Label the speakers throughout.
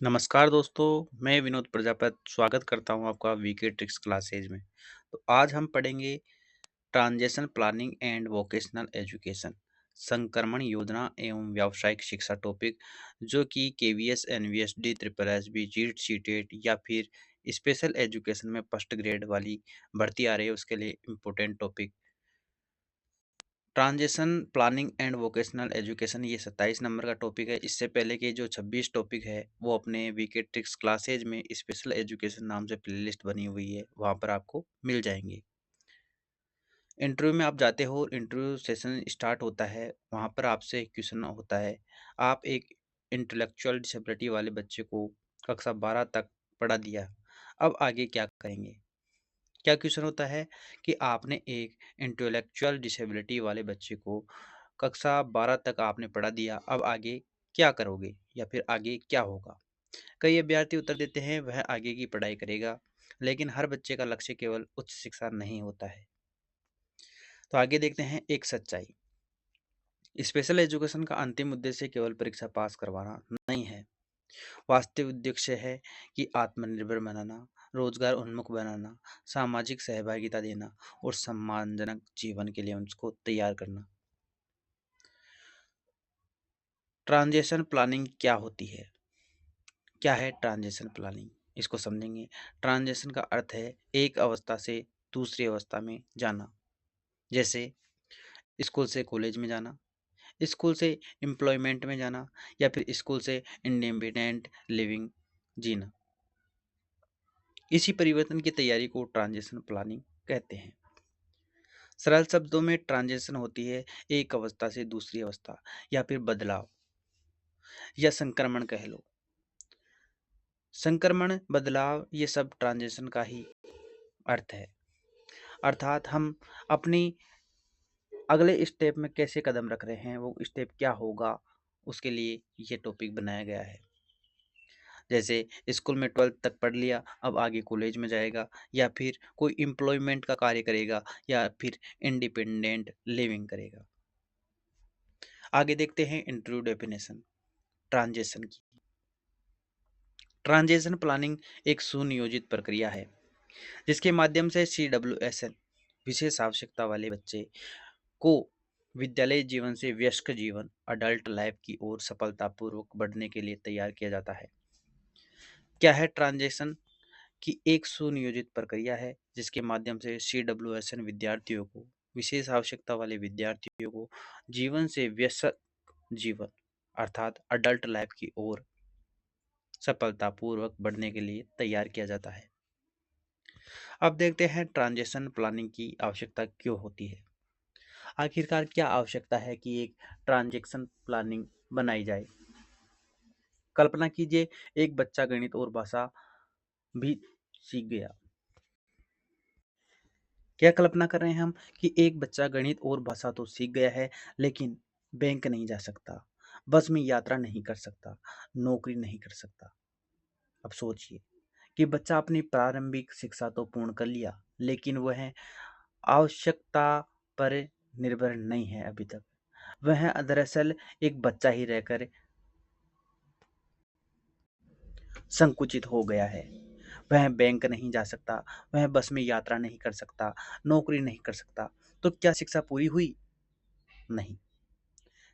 Speaker 1: नमस्कार दोस्तों, मैं विनोद प्रजापति स्वागत करता हूं आपका वीके ट्रिक्स क्लासेज में। तो आज हम पढ़ेंगे transition planning and vocational education, संक्रमण योजना एवं व्यावसायिक शिक्षा टॉपिक, जो कि केवीएस, एनवीएसडी, ट्रिपल एसबी, जीट, सीटेट या फिर स्पेशल एजुकेशन में फर्स्ट ग्रेड वाली भर्ती आ रही है उसके लिए important topic. Transition planning and vocational education ये 27 नंबर का टॉपिक है। इससे पहले के जो 26 टॉपिक है वो अपने वीके ट्रिक्स क्लासेज में स्पेशल एजुकेशन नाम से प्लेलिस्ट बनी हुई है, वहाँ पर आपको मिल जाएंगे। इंटरव्यू में आप जाते हो, इंटरव्यू सेशन स्टार्ट होता है, वहाँ पर आपसे एक क्वेश्चन होता है। आप एक इंटेलेक्चुअल डिसेबिलिटी वाले बच्चे को कक्षा 12 तक पढ़ा दिया, अब आगे क्या करेंगे। क्या क्वेश्चन होता है कि आपने एक इंटेलेक्चुअल डिसेबिलिटी वाले बच्चे को कक्षा 12 तक आपने पढ़ा दिया, अब आगे क्या करोगे या फिर आगे क्या होगा। कई अभ्यर्थी उत्तर देते हैं वह आगे की पढ़ाई करेगा, लेकिन हर बच्चे का लक्ष्य केवल उच्च शिक्षा नहीं होता है। तो आगे देखते हैं एक सच्चाई। स्पेशल एजुकेशन का अंतिम उद्देश्य केवल परीक्षा पास करवाना नहीं है। वास्तविक उद्देश्य है कि आत्मनिर्भर बनाना, रोजगार उन्मुख बनाना, सामाजिक सहभागिता देना और सम्मानजनक जीवन के लिए उनको तैयार करना। ट्रांजिशन प्लानिंग क्या होती है? क्या है ट्रांजिशन प्लानिंग? इसको समझेंगे। ट्रांजिशन का अर्थ है एक अवस्था से दूसरी अवस्था में जाना। जैसे स्कूल से कॉलेज में जाना, स्कूल से एम्प्लॉयमेंट में जाना, या फिर स्कूल से इंडिपेंडेंट लिविंग जीना। इसी परिवर्तन की तैयारी को ट्रांजिशन प्लानिंग कहते हैं। सरल शब्दों में ट्रांजिशन होती है एक अवस्था से दूसरी अवस्था, या फिर बदलाव या संक्रमण कह लो। संक्रमण, बदलाव, ये सब ट्रांजिशन का ही अर्थ है। अर्थात हम अपनी अगले स्टेप में कैसे कदम रख रहे हैं, वो स्टेप क्या होगा, उसके लिए ये टॉपिक बनाया गया है। जैसे स्कूल में 12th तक पढ़ लिया, अब आगे कॉलेज में जाएगा, या फिर कोई एम्प्लॉयमेंट का कार्य करेगा, या फिर इंडिपेंडेंट लिविंग करेगा। आगे देखते हैं इंटरव्यू डेफिनेशन ट्रांजिशन की। ट्रांजिशन प्लानिंग एक सुनियोजित प्रक्रिया है जिसके माध्यम से CWSN विशेष आवश्यकता वाले बच्चे को विद्यालय जीवन से वयस्क जीवन, अडल्ट लाइफ की ओर सफलतापूर्वक बढ़ने के लिए तैयार किया जाता है। क्या है ट्रांजिशन? की एक सुनियोजित प्रक्रिया है जिसके माध्यम से CWSN विद्यार्थियों को, विशेष आवश्यकता वाले विद्यार्थियों को जीवन से वयस्क जीवन अर्थात अडल्ट लाइफ की ओर सफलतापूर्वक बढ़ने के लिए तैयार किया जाता है। अब देखते हैं ट्रांजिशन प्लानिंग की आवश्यकता क्यों होती है। आखिरकार क्या आवश्यकता है कि एक ट्रांजेक्शन प्लानिंग बनाई जाए। कल्पना कीजिए एक बच्चा गणित और भाषा भी सीख गया। क्या कल्पना कर रहे हैं हम कि एक बच्चा गणित और भाषा तो सीख गया है, लेकिन बैंक नहीं जा सकता, बस में यात्रा नहीं कर सकता, नौकरी नहीं कर सकता। अब सोचिए कि बच्चा अपनी प्रारंभिक शिक्षा तो पूर्ण कर लिया, लेकिन वह आवश्यकता पर निर्भर नहीं है अभी तक। वह दरअसल एक बच्चा ही रहकर संकुचित हो गया है। वह बैंक नहीं जा सकता, वह बस में यात्रा नहीं कर सकता, नौकरी नहीं कर सकता। तो क्या शिक्षा पूरी हुई? नहीं।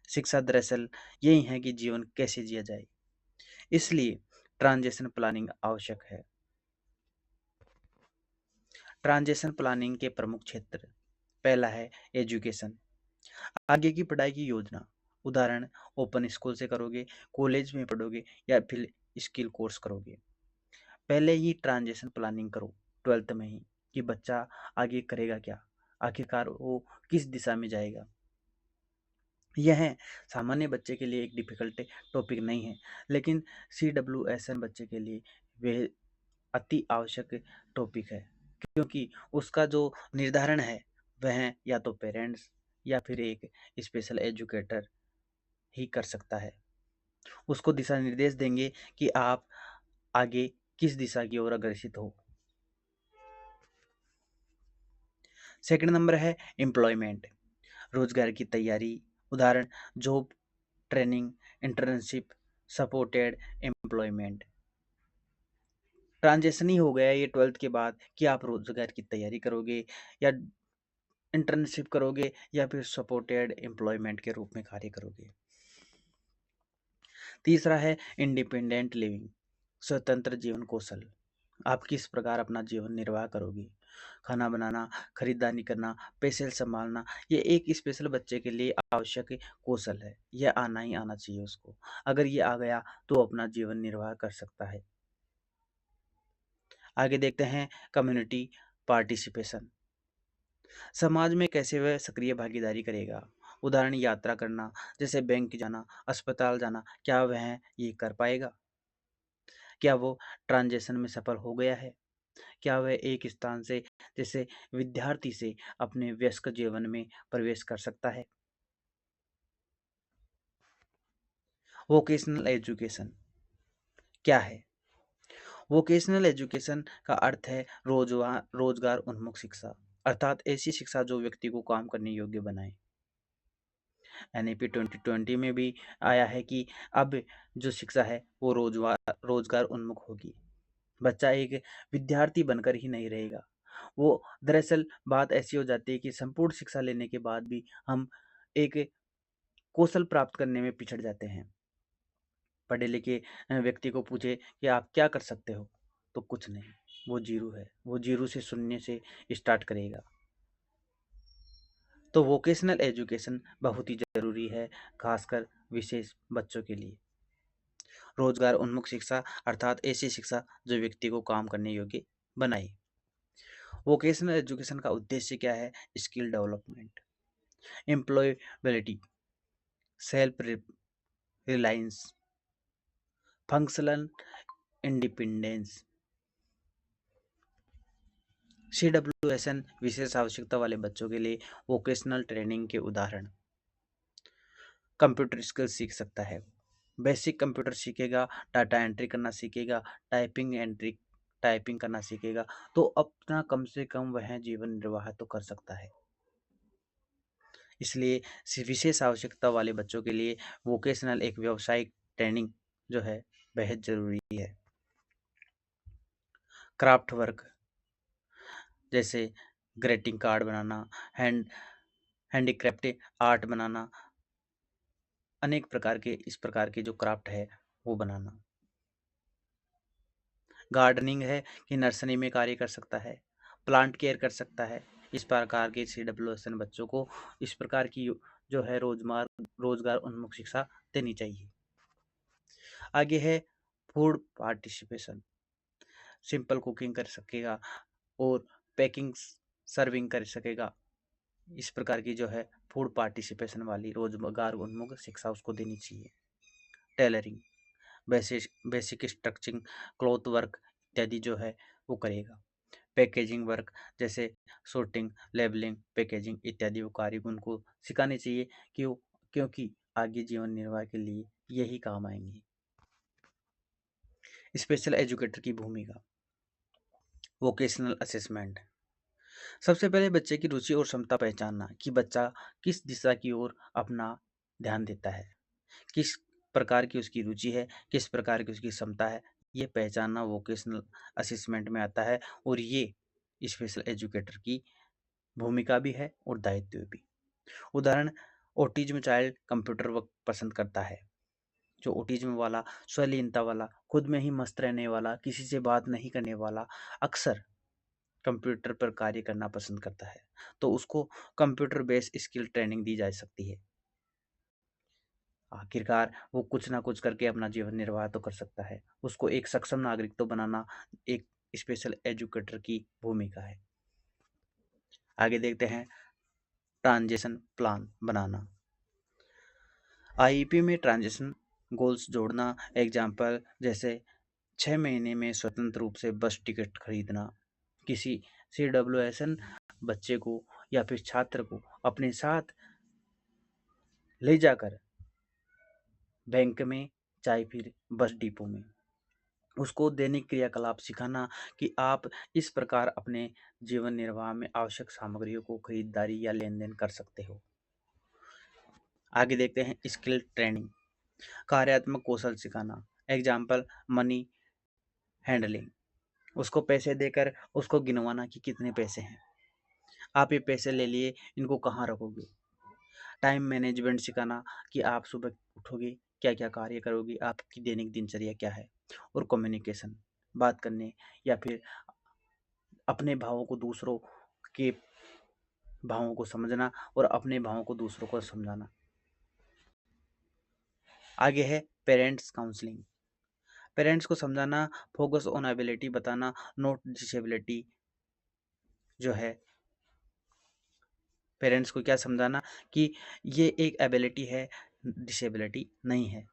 Speaker 1: शिक्षा दरअसल यही है कि जीवन कैसे जिया जाए। इसलिए ट्रांजिशन प्लानिंग आवश्यक है। ट्रांजिशन प्लानिंग के प्रमुख क्षेत्र, पहला है एजुकेशन, आगे की पढ़ाई की योजना। उदाहरण, ओपन स्कूल से करोगे, कॉलेज में पढ़ोगे, या फिर स्किल कोर्स करोगे। पहले ही ट्रांजिशन प्लानिंग करो 12th में ही, कि बच्चा आगे करेगा क्या, आखिरकार वो किस दिशा में जाएगा। यह सामान्य बच्चे के लिए एक डिफिकल्ट टॉपिक नहीं है, लेकिन CWSN बच्चे के लिए वह अति आवश्यक टॉपिक है, क्योंकि उसका जो निर्धारण है वह या तो पेरेंट्स या फिर एक स्पेशल एजुकेटर ही कर सकता है। उसको दिशा निर्देश देंगे कि आप आगे किस दिशा की ओर अग्रसित हो। सेकंड नंबर है एम्प्लॉयमेंट, रोजगार की तैयारी। उदाहरण, job training, internship, supported employment. Transition ही हो गया ये 12th के बाद कि आप रोजगार की तैयारी करोगे या इंटर्नशिप करोगे या फिर सपोर्टेड एम्प्लॉयमेंट के रूप में कार्य करोगे। तीसरा है इंडिपेंडेंट लिविंग, स्वतंत्र जीवन कौशल। आप किस प्रकार अपना जीवन निर्वाह करोगे, खाना बनाना, खरीदारी करना, पैसे संभालना, ये एक स्पेशल बच्चे के लिए आवश्यक कौशल है। यह आना ही आना चाहिए उसको। अगर ये आ गया तो अपना जीवन निर्वाह कर सकता है। आगे देखते हैं कम्युनिटी पार्टिसिपेशन। समाज में कैसे वह सक्रिय भागीदारी करेगा। उदाहरण यात्रा करना, जैसे बैंक जाना, अस्पताल जाना, क्या वह ये कर पाएगा? क्या वो ट्रांजेक्शन में सफल हो गया है? क्या वह एक स्थान से जैसे विद्यार्थी से अपने व्यस्क जीवन में प्रवेश कर सकता है? वोकेशनल एजुकेशन क्या है? वोकेशनल एजुकेशन का अर्थ है रोजगार उन्मुख शिक्षा, अर्थात ऐसी शिक्षा जो व्यक्ति को काम करने योग्य बनाए। एनईपी 2020 में भी आया है कि अब जो शिक्षा है वो रोजगार उन्मुख होगी। बच्चा एक विद्यार्थी बनकर ही नहीं रहेगा। वो दरअसल बात ऐसी हो जाती है कि संपूर्ण शिक्षा लेने के बाद भी हम एक कौशल प्राप्त करने में पिछड़ जाते हैं। पढ़े लिखे व्यक्ति को पूछे कि आप क्या कर सकते हो, तो कुछ नहीं, वो जीरो है। वो जीरो से शून्य से स्टार्ट करेगा। तो वोकेशनल एजुकेशन बहुत ही ज़रूरी है, खासकर विशेष बच्चों के लिए। रोजगार उन्मुख शिक्षा अर्थात ऐसी शिक्षा जो व्यक्ति को काम करने योग्य बनाए। वोकेशनल एजुकेशन का उद्देश्य क्या है? Skill development, employability, self reliance, functional independence. CWSN विशेष आवश्यकता वाले बच्चों के लिए वोकेशनल ट्रेनिंग के उदाहरण। कंप्यूटर स्किल सीख सकता है, बेसिक कंप्यूटर सीखेगा, डाटा एंट्री करना सीखेगा, टाइपिंग करना सीखेगा, तो अपना कम से कम वह जीवन निर्वाह तो कर सकता है। इसलिए विशेष आवश्यकता वाले बच्चों के लिए वोकेशनल एक व्यावसायिक ट्रेनिंग जो है बेहद ज़रूरी है। क्राफ्ट वर्क, जैसे ग्रीटिंग कार्ड बनाना, हैंडीक्राफ्ट आर्ट बनाना, अनेक प्रकार के इस प्रकार के जो क्राफ्ट है वो बनाना। गार्डनिंग है कि नर्सरी में कार्य कर सकता है, प्लांट केयर कर सकता है। इस प्रकार के CWSN बच्चों को इस प्रकार की जो है रोजगार उन्मुख शिक्षा देनी चाहिए। आगे है फूड पार्टिसिपेशन, सिंपल कुकिंग कर सकेगा और पैकिंग सर्विंग कर सकेगा। इस प्रकार की जो है फूड पार्टिसिपेशन वाली रोजगार उन्मुख शिक्षा उसको देनी चाहिए। Tailoring, basic structuring, cloth work इत्यादि जो है वो करेगा। पैकेजिंग वर्क, जैसे sorting, लेबलिंग, पैकेजिंग इत्यादि वो कार्य उनको सिखाने चाहिए क्योंकि आगे जीवन निर्वाह के लिए यही काम आएंगे। स्पेशल एजुकेटर की भूमिका। वोकेशनल असेसमेंट, सबसे पहले बच्चे की रुचि और क्षमता पहचानना कि बच्चा किस दिशा की ओर अपना ध्यान देता है, किस प्रकार की उसकी रुचि है, किस प्रकार की उसकी क्षमता है, ये पहचानना वोकेशनल असेसमेंट में आता है। और ये स्पेशल एजुकेटर की भूमिका भी है और दायित्व भी। उदाहरण, ऑटिज्म चाइल्ड कंप्यूटर वर्क पसंद करता है। जो ऑटिज्म वाला, स्वलीनता वाला, खुद में ही मस्त रहने वाला, किसी से बात नहीं करने वाला, अक्सर कंप्यूटर पर कार्य करना पसंद करता है, तो उसको कंप्यूटर बेस्ड स्किल ट्रेनिंग दी जा सकती है। आखिरकार वो कुछ ना कुछ करके अपना जीवन निर्वाह तो कर सकता है। उसको एक सक्षम नागरिक तो बनाना एक स्पेशल एजुकेटर की भूमिका है। आगे देखते हैं ट्रांजिशन प्लान बनाना। आईईपी में ट्रांजिशन गोल्स जोड़ना। एग्जाम्पल, जैसे 6 महीने में स्वतंत्र रूप से बस टिकट खरीदना। किसी CWSN बच्चे को या फिर छात्र को अपने साथ ले जाकर बैंक में, चाहे फिर बस डिपो में उसको दैनिक क्रियाकलाप सिखाना कि आप इस प्रकार अपने जीवन निर्वाह में आवश्यक सामग्रियों को खरीदारी या लेन देन कर सकते हो। आगे देखते हैं स्किल ट्रेनिंग। कार्यात्मक कौशल सिखाना, एग्जाम्पल मनी हैंडलिंग, उसको पैसे देकर उसको गिनवाना कि कितने पैसे हैं, आप ये पैसे ले लिए, इनको कहाँ रखोगे। टाइम मैनेजमेंट सिखाना कि आप सुबह उठोगे, क्या क्या कार्य करोगे, आपकी दैनिक दिनचर्या क्या है। और कम्युनिकेशन, बात करने या फिर अपने भावों को दूसरों के भावों को समझना और अपने भावों को दूसरों को समझाना। आगे है पेरेंट्स काउंसलिंग, पेरेंट्स को समझाना, फोकस ऑन एबिलिटी बताना, नोट डिसेबिलिटी जो है, पेरेंट्स को क्या समझाना कि ये एक एबिलिटी है, डिसेबिलिटी नहीं है।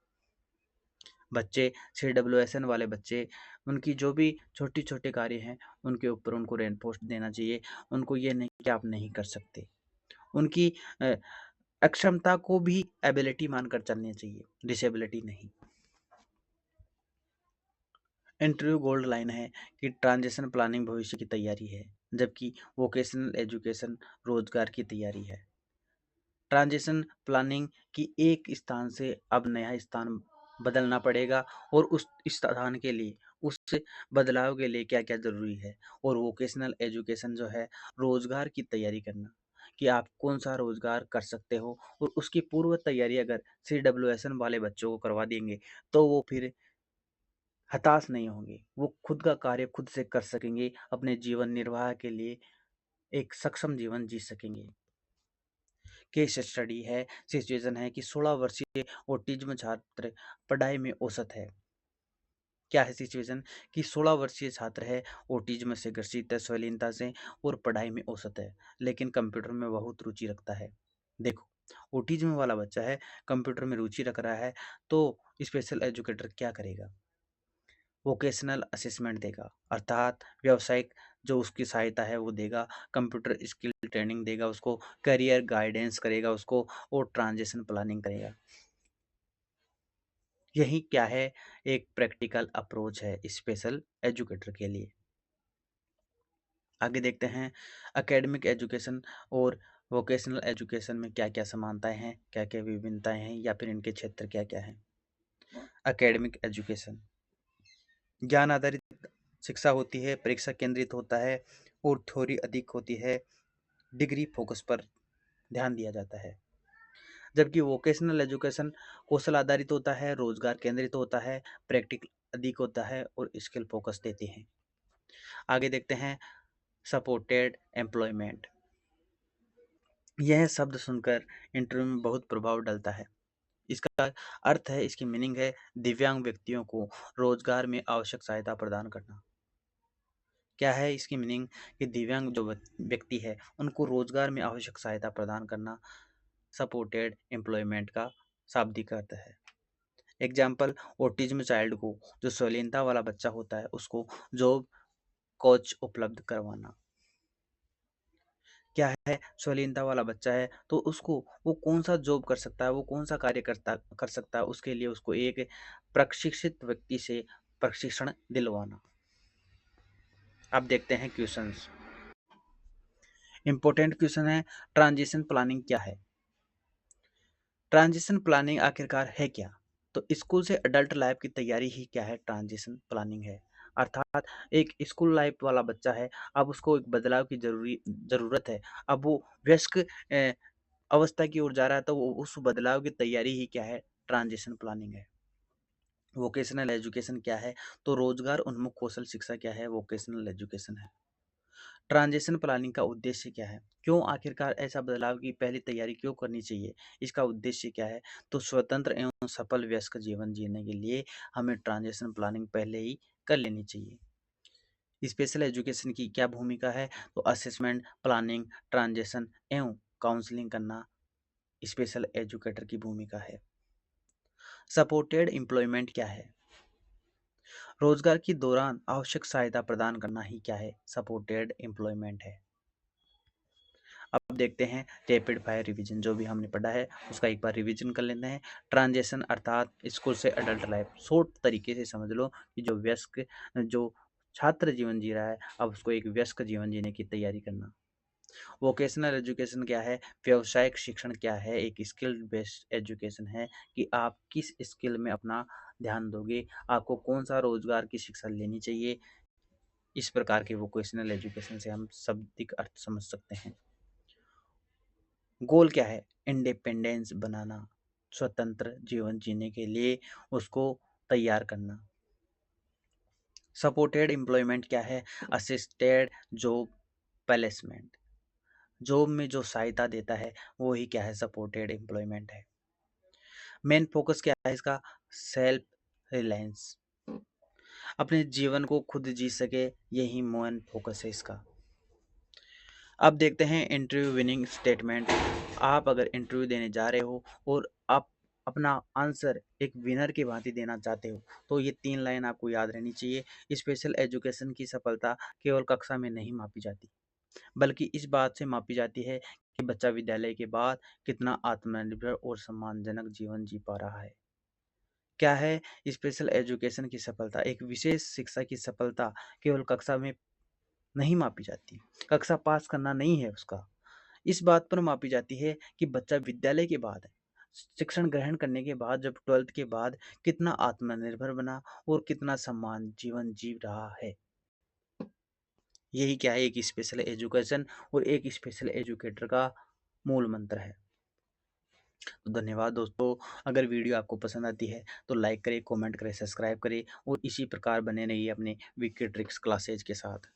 Speaker 1: बच्चे CWSN वाले बच्चे, उनकी जो भी छोटी छोटे कार्य हैं उनके ऊपर उनको रेनपोस्ट देना चाहिए, उनको ये नहीं कि आप नहीं कर सकते, उनकी अक्षमता को भी एबिलिटी मानकर चलनी चाहिए, डिसेबिलिटी नहीं। इंटरव्यू गोल्ड लाइन है कि ट्रांजिशन प्लानिंग भविष्य की तैयारी है, जबकि वोकेशनल एजुकेशन रोजगार की तैयारी है। ट्रांजिशन प्लानिंग की एक स्थान से अब नया स्थान बदलना पड़ेगा और उस स्थान के लिए, उस बदलाव के लिए क्या क्या ज़रूरी है। और वोकेशनल एजुकेशन जो है रोज़गार की तैयारी करना, कि आप कौन सा रोज़गार कर सकते हो, और उसकी पूर्व तैयारी अगर CWSN वाले बच्चों को करवा देंगे तो वो फिर हताश नहीं होंगे, वो खुद का कार्य खुद से कर सकेंगे, अपने जीवन निर्वाह के लिए एक सक्षम जीवन जी सकेंगे। केस स्टडी है, सिचुएशन है कि 16 वर्षीय ऑटिज्म छात्र पढ़ाई में औसत है। क्या है सिचुएशन कि 16 वर्षीय छात्र है, ऑटिज्म से ग्रसित है, स्वलीनता से, और पढ़ाई में औसत है, लेकिन कंप्यूटर में बहुत रुचि रखता है। देखो, ऑटिज्म वाला बच्चा है, कंप्यूटर में रुचि रख रहा है, तो स्पेशल एजुकेटर क्या करेगा, वोकेशनल असेसमेंट देगा, अर्थात व्यावसायिक जो उसकी सहायता है वो देगा, कंप्यूटर स्किल ट्रेनिंग देगा उसको, करियर गाइडेंस करेगा उसको, और ट्रांजिशन प्लानिंग करेगा। यही क्या है, एक प्रैक्टिकल अप्रोच है स्पेशल एजुकेटर के लिए। आगे देखते हैं एकेडमिक एजुकेशन और वोकेशनल एजुकेशन में क्या क्या समानताएं हैं, क्या क्या विभिन्नताएं हैं, या फिर इनके क्षेत्र क्या क्या हैं। एकेडमिक एजुकेशन ज्ञान आधारित शिक्षा होती है, परीक्षा केंद्रित होता है, और थ्योरी अधिक होती है, डिग्री फोकस पर ध्यान दिया जाता है। जबकि वोकेशनल एजुकेशन कौशल आधारित होता है, रोजगार केंद्रित होता है, प्रैक्टिकल अधिक होता है, और स्किल फोकस देते हैं। आगे देखते हैं सपोर्टेड एम्प्लॉयमेंट। यह शब्द सुनकर इंटरव्यू में बहुत प्रभाव डलता है। इसका अर्थ है, इसकी मीनिंग है दिव्यांग व्यक्तियों को रोजगार में आवश्यक सहायता प्रदान करना। क्या है इसकी मीनिंग कि दिव्यांग जो व्यक्ति है उनको रोजगार में आवश्यक सहायता प्रदान करना सपोर्टेड एम्प्लॉयमेंट का शाब्दिक अर्थ है। एग्जाम्पल, ऑटिज्म चाइल्ड को, जो स्वलीनता वाला बच्चा होता है, उसको जॉब कोच उपलब्ध करवाना। क्या है, स्वलीनता वाला बच्चा है तो उसको वो कौन सा जॉब कर सकता है, वो कौन सा कार्य कर सकता है, उसके लिए उसको एक प्रशिक्षित व्यक्ति से प्रशिक्षण दिलवाना। अब देखते हैं क्वेश्चंस। इंपॉर्टेंट क्वेश्चन है, ट्रांजिशन प्लानिंग क्या है। ट्रांजिशन प्लानिंग आखिरकार है क्या। तो स्कूल से अडल्ट लाइफ की तैयारी ही क्या है, ट्रांजिशन प्लानिंग है। अर्थात एक स्कूल लाइफ वाला बच्चा है, अब उसको एक बदलाव की जरूरत है, अब वो वयस्क अवस्था की ओर जा रहा है, तो वो उस बदलाव की तैयारी ही क्या है, ट्रांजिशन प्लानिंग है। वोकेशनल एजुकेशन क्या है, तो रोजगार उन्मुख कौशल शिक्षा क्या है, वोकेशनल एजुकेशन है। ट्रांजिशन प्लानिंग का उद्देश्य क्या है, क्यों आखिरकार ऐसा बदलाव की पहली तैयारी क्यों करनी चाहिए, इसका उद्देश्य क्या है। तो स्वतंत्र एवं सफल वयस्क जीवन जीने के लिए हमें ट्रांजिशन प्लानिंग पहले ही कर लेनी चाहिए। स्पेशल एजुकेशन की क्या भूमिका है, तो असेसमेंट, प्लानिंग, ट्रांजिशन एवं काउंसलिंग करना स्पेशल एजुकेटर की भूमिका है। सपोर्टेड एम्प्लॉयमेंट क्या है, रोजगार के दौरान आवश्यक सहायता प्रदान करना ही क्या है, सपोर्टेड एम्प्लॉयमेंट है। अब देखते हैं रैपिड फायर रिवीजन, जो भी हमने पढ़ा है उसका एक बार रिवीजन कर लेते हैं। ट्रांजिशन अर्थात स्कूल से अडल्ट लाइफ, शॉर्ट तरीके से समझ लो कि जो छात्र जीवन जी रहा है, अब उसको एक व्यस्क जीवन जीने की तैयारी करना। वोकेशनल एजुकेशन क्या है? व्यावसायिक शिक्षण क्या है? एक स्किल बेस्ड एजुकेशन है कि आप किस स्किल में अपना ध्यान दोगे, आपको कौन-सा रोज़गार की शिक्षा लेनी चाहिए। इस प्रकार के वोकेशनल एजुकेशन से हम शाब्दिक अर्थ समझ सकते हैं। गोल क्या है? इंडिपेंडेंस बनाना, स्वतंत्र जीवन जीने के लिए उसको तैयार करना। सपोर्टेड एम्प्लॉयमेंट क्या है? Assisted job placement. जॉब में जो सहायता देता है वो ही क्या है? सपोर्टेड एम्प्लॉयमेंट है। मेन फोकस क्या है इसका? सेल्फ रिलायंस, अपने जीवन को खुद जी सके, यही मेन फोकस है इसका। अब देखते हैं इंटरव्यू विनिंग स्टेटमेंट। आप अगर इंटरव्यू देने जा रहे हो और आप अपना आंसर एक विनर की भांति देना चाहते हो तो ये 3 लाइन आपको याद रहनी चाहिए। स्पेशल एजुकेशन की सफलता केवल कक्षा में नहीं मापी जाती, बल्कि इस बात से मापी जाती है कि बच्चा विद्यालय के बाद कितना आत्मनिर्भर और सम्मानजनक जीवन जी पा रहा है। क्या है स्पेशल एजुकेशन की सफलता? एक विशेष शिक्षा की सफलता केवल कक्षा में नहीं मापी जाती। कक्षा पास करना नहीं है उसका। इस बात पर मापी जाती है कि बच्चा विद्यालय के बाद शिक्षण ग्रहण करने के बाद जब 12th के बाद कितना आत्मनिर्भर बना और कितना सम्मान जीवन जी रहा है। यही क्या है? एक स्पेशल एजुकेशन और एक स्पेशल एजुकेटर का मूल मंत्र है। तो धन्यवाद दोस्तों। अगर वीडियो आपको पसंद आती है तो लाइक करें, कमेंट करें, सब्सक्राइब करें और इसी प्रकार बने रहिए अपने वीके ट्रिक्स क्लासेज के साथ।